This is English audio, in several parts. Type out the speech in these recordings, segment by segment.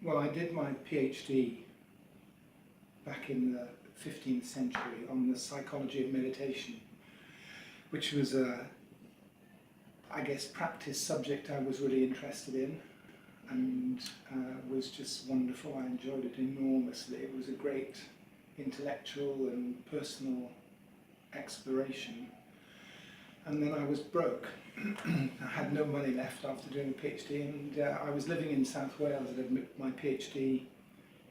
Well, I did my PhD back in the 15th century on the psychology of meditation, which was a, I guess, practice subject I was really interested in, and was just wonderful. I enjoyed it enormously. It was a great intellectual and personal exploration. And then I was broke. I had no money left after doing a PhD, and I was living in South Wales. I did my PhD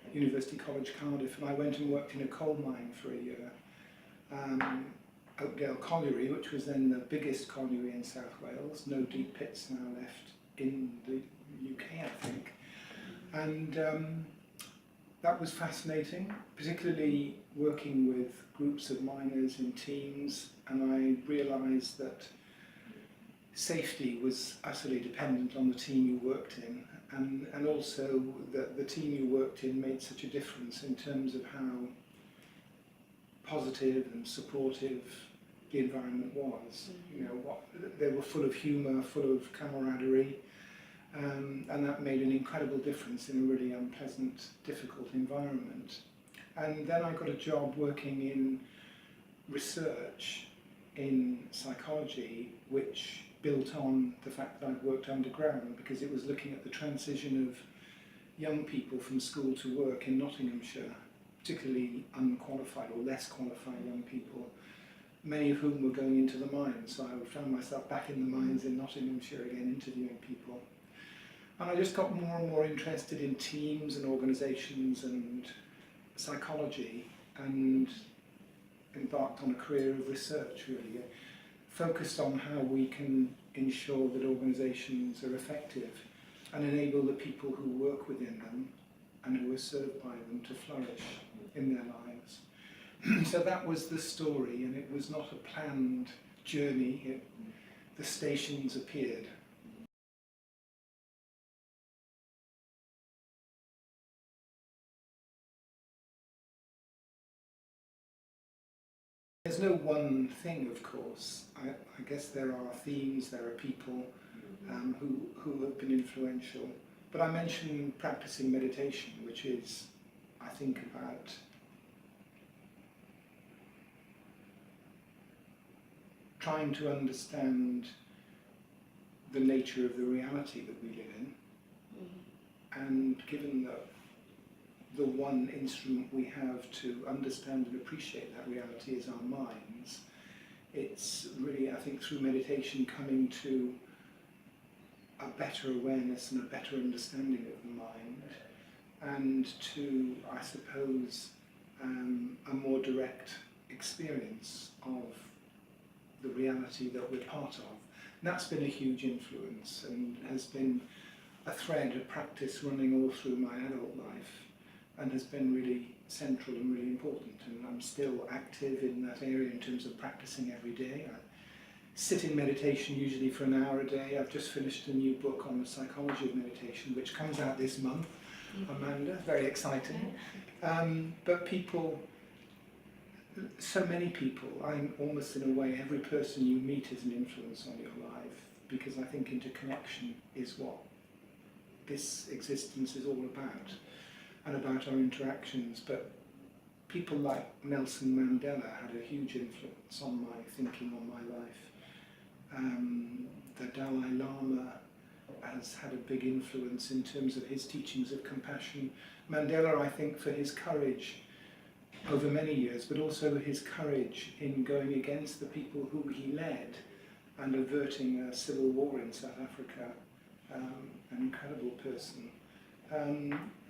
at University College Cardiff, and I went and worked in a coal mine for a year, Oakdale Colliery, which was then the biggest colliery in South Wales. No deep pits now left in the UK, I think. And that was fascinating, particularly working with groups of miners in teams, and I realised that safety was utterly dependent on the team you worked in, and also that the team you worked in made such a difference in terms of how positive and supportive the environment was. You know, they were full of humour, full of camaraderie, and that made an incredible difference in a really unpleasant, difficult environment. And then I got a job working in research in psychology, which built on the fact that I'd worked underground, because it was looking at the transition of young people from school to work in Nottinghamshire, particularly unqualified or less qualified young people, many of whom were going into the mines. So I found myself back in the mines in Nottinghamshire again, interviewing people. And I just got more and more interested in teams and organisations and psychology, and embarked on a career of research, really, focused on how we can ensure that organisations are effective and enable the people who work within them and who are served by them to flourish in their lives. So that was the story, and it was not a planned journey. The stations appeared. There's no one thing, of course. I guess there are themes, there are people who have been influential. But I mentioned practicing meditation, which is, I think, about trying to understand the nature of the reality that we live in. And given that the one instrument we have to understand and appreciate that reality is our minds, it's really, I think, through meditation coming to a better awareness and a better understanding of the mind, and to, I suppose, a more direct experience of the reality that we're part of. And that's been a huge influence and has been a thread of practice running all through my adult life, and has been really central and really important. And I'm still active in that area in terms of practicing every day. I sit in meditation usually for an hour a day. I've just finished a new book on the psychology of meditation, which comes out this month, Amanda, very exciting. But people, so many people, I'm almost in a way, every person you meet is an influence on your life, because I think interconnection is what this existence is all about, and about our interactions. But people like Nelson Mandela had a huge influence on my thinking, on my life. The Dalai Lama has had a big influence in terms of his teachings of compassion. Mandela, I think, for his courage over many years, but also his courage in going against the people who he led and averting a civil war in South Africa. An incredible person.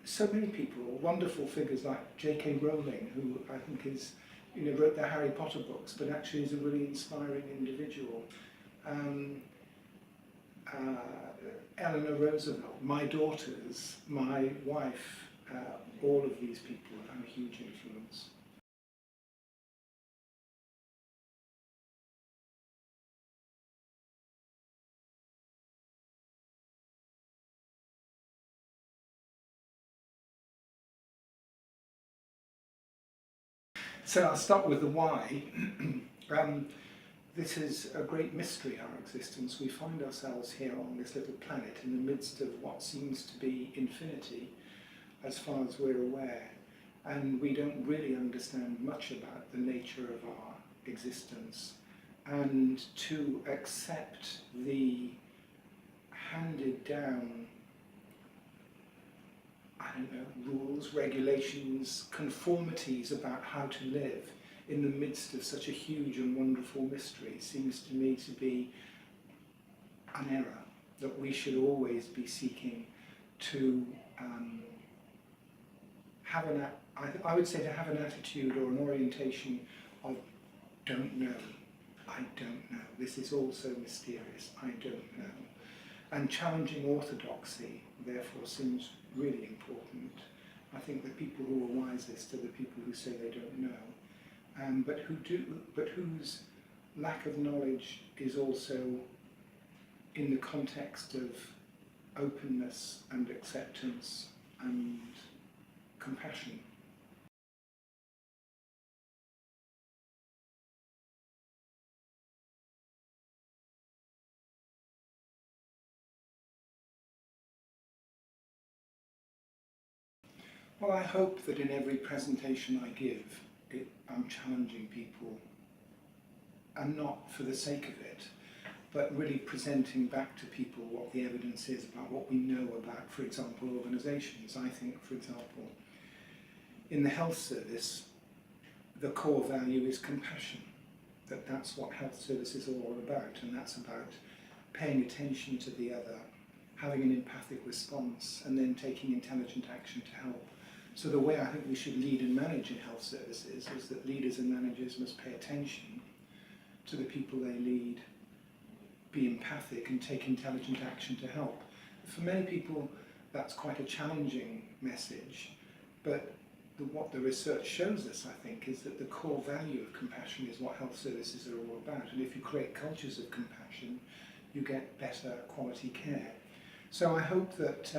So many people, wonderful figures like J.K. Rowling, who I think is, wrote the Harry Potter books, but actually is a really inspiring individual. Eleanor Roosevelt, my daughters, my wife, all of these people have had a huge influence. So I'll start with the why. This is a great mystery, our existence. We find ourselves here on this little planet in the midst of what seems to be infinity, as far as we're aware, and we don't really understand much about the nature of our existence. And to accept the handed down, I don't know, rules, regulations, conformities about how to live in the midst of such a huge and wonderful mystery seems to me to be an error, that we should always be seeking to have I would say to have an attitude or an orientation of don't know, I don't know, this is all so mysterious, I don't know. And challenging orthodoxy, therefore, seems really important. I think the people who are wisest are the people who say they don't know, but whose lack of knowledge is also in the context of openness and acceptance and compassion. Well, I hope that in every presentation I give, I'm challenging people, and not for the sake of it, but really presenting back to people what the evidence is about what we know about, for example, organisations. I think, for example, in the health service, the core value is compassion, that's what health services are all about, and that's about paying attention to the other, having an empathic response, and then taking intelligent action to help. So the way I think we should lead and manage in health services is that leaders and managers must pay attention to the people they lead, be empathic and take intelligent action to help. For many people that's quite a challenging message, but what the research shows us, I think, is that the core value of compassion is what health services are all about, and if you create cultures of compassion, you get better quality care. So I hope that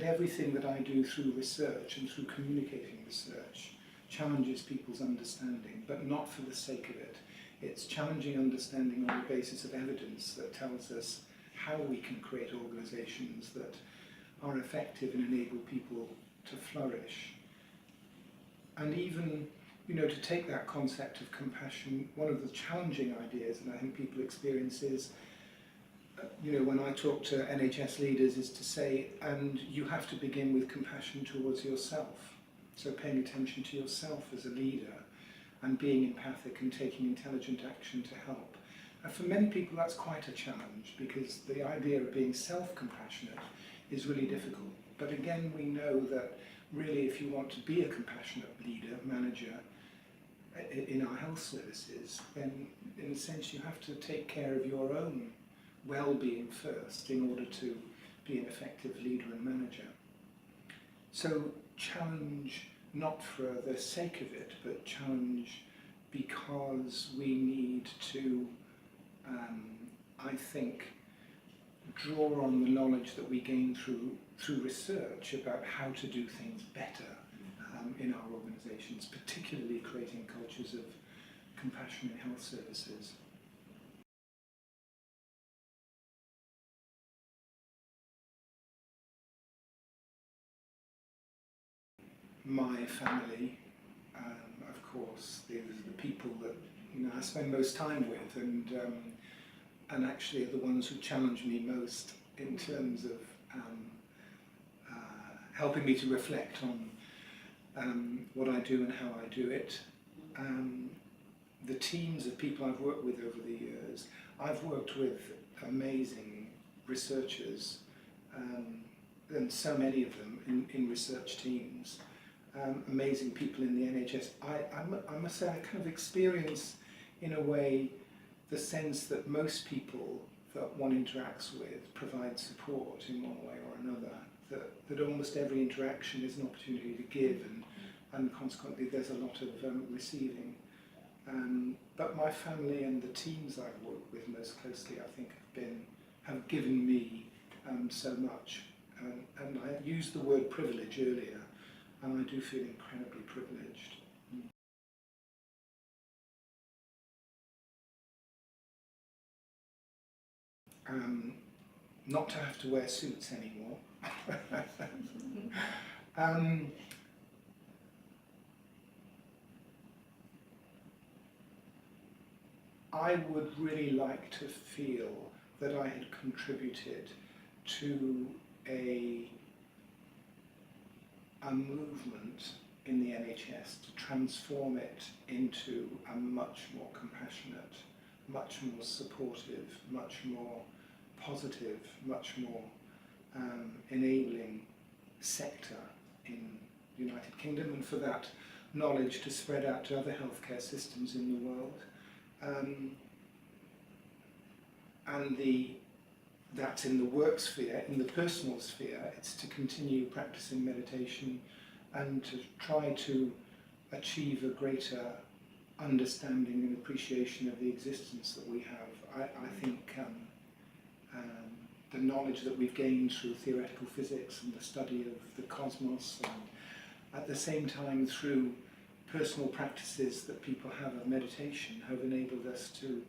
everything that I do through research and through communicating research challenges people's understanding, but not for the sake of it. It's challenging understanding on the basis of evidence that tells us how we can create organisations that are effective and enable people to flourish. And even, to take that concept of compassion, one of the challenging ideas that I think people experience is, when I talk to NHS leaders, is to say, and you have to begin with compassion towards yourself. So paying attention to yourself as a leader and being empathic and taking intelligent action to help. And for many people that's quite a challenge, because the idea of being self-compassionate is really difficult. But again, we know that really if you want to be a compassionate leader, manager, in our health services, then in a sense you have to take care of your own well-being first in order to be an effective leader and manager. So challenge not for the sake of it, but challenge because we need to, I think, draw on the knowledge that we gain through research about how to do things better in our organisations, particularly creating cultures of compassion in health services. My family, of course, these are the people that I spend most time with, and actually are the ones who challenge me most in terms of helping me to reflect on what I do and how I do it. The teams of people I've worked with over the years, I've worked with amazing researchers, and so many of them in research teams. Amazing people in the NHS. I must say I kind of experience, in a way, the sense that most people that one interacts with provide support in one way or another, that almost every interaction is an opportunity to give, and consequently there's a lot of receiving. But my family and the teams I've worked with most closely, I think, have given me so much. And I used the word privilege earlier, and I do feel incredibly privileged. not to have to wear suits anymore. I would really like to feel that I had contributed to a movement in the NHS to transform it into a much more compassionate, much more supportive, much more positive, much more enabling sector in the United Kingdom, and for that knowledge to spread out to other healthcare systems in the world. That's in the work sphere. In the personal sphere, it's to continue practicing meditation and to try to achieve a greater understanding and appreciation of the existence that we have. I think the knowledge that we've gained through theoretical physics and the study of the cosmos, and at the same time through personal practices that people have of meditation, have enabled us to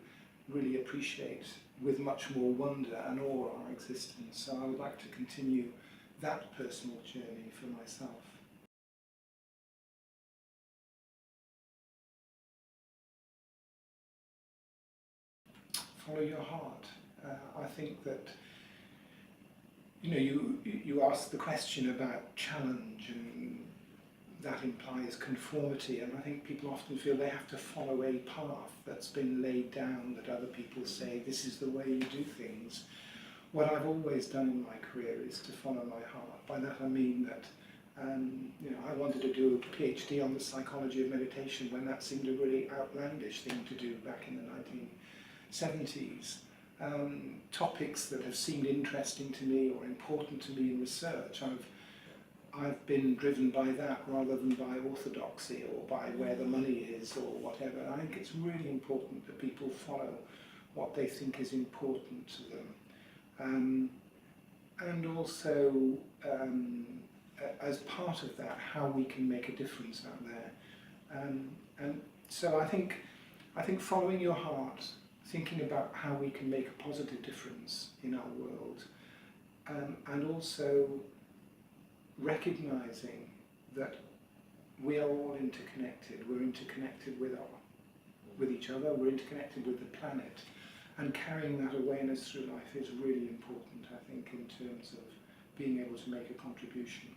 really appreciate with much more wonder and awe our existence. So I would like to continue that personal journey for myself. Follow your heart. I think that you asked the question about challenge, and that implies conformity, and I think people often feel they have to follow a path that's been laid down, that other people say this is the way you do things. What I've always done in my career is to follow my heart. By that I mean that I wanted to do a PhD on the psychology of meditation when that seemed a really outlandish thing to do back in the 1970s. Topics that have seemed interesting to me or important to me in research, I've been driven by that rather than by orthodoxy or by where the money is or whatever. I think it's really important that people follow what they think is important to them. And also, as part of that, how we can make a difference out there. And so I think following your heart, thinking about how we can make a positive difference in our world, and also recognizing that we are all interconnected. We're interconnected with each other, we're interconnected with the planet, and carrying that awareness through life is really important, I think, in terms of being able to make a contribution.